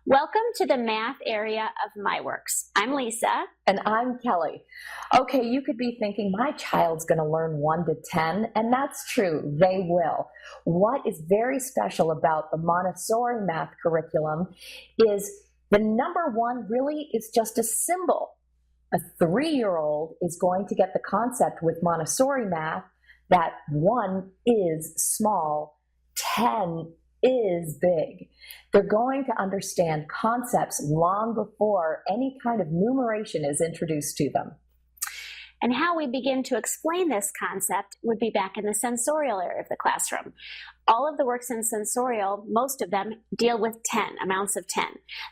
Welcome to the math area of MyWorks. I'm Lisa. And I'm Kelly. Okay, you could be thinking, my child's going to learn 1 to 10, and that's true, they will. What is very special about the Montessori math curriculum is the number 1 really is just a symbol. A 3-year-old is going to get the concept with Montessori math that 1 is small, 10 is big. They're going to understand concepts long before any kind of numeration is introduced to them. And how we begin to explain this concept would be back in the sensorial area of the classroom. All of the works in sensorial, most of them deal with 10, amounts of 10.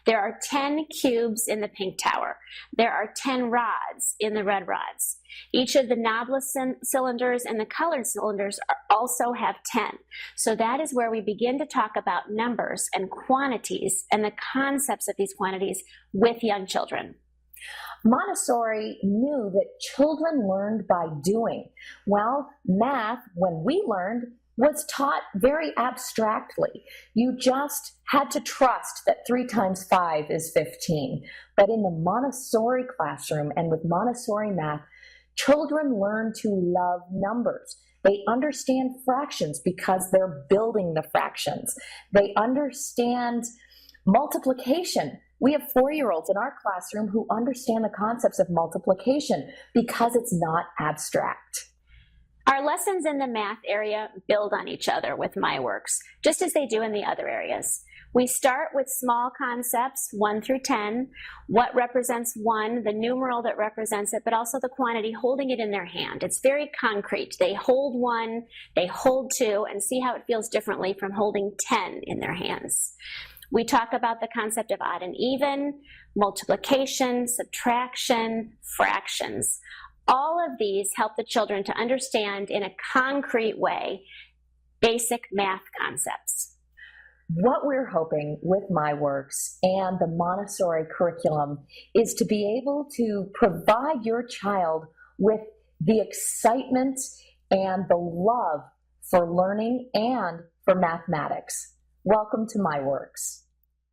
There are 10 cubes in the pink tower. There are 10 rods in the red rods. Each of the knobless cylinders and the colored cylinders also have 10. So that is where we begin to talk about numbers and quantities and the concepts of these quantities with young children. Montessori knew that children learned by doing. Well, math, when we learned, was taught very abstractly. You just had to trust that 3 times 5 is 15. But in the Montessori classroom and with Montessori math, children learn to love numbers. They understand fractions because they're building the fractions. They understand multiplication. We have 4-year-olds in our classroom who understand the concepts of multiplication because it's not abstract. Our lessons in the math area build on each other with MyWorks, just as they do in the other areas. We start with small concepts, 1 through 10, what represents 1, the numeral that represents it, but also the quantity, holding it in their hand. It's very concrete. They hold 1, they hold 2, and see how it feels differently from holding 10 in their hands. We talk about the concept of odd and even, multiplication, subtraction, fractions. All of these help the children to understand in a concrete way basic math concepts. What we're hoping with MyWorks and the Montessori curriculum is to be able to provide your child with the excitement and the love for learning and for mathematics. Welcome to MyWorks.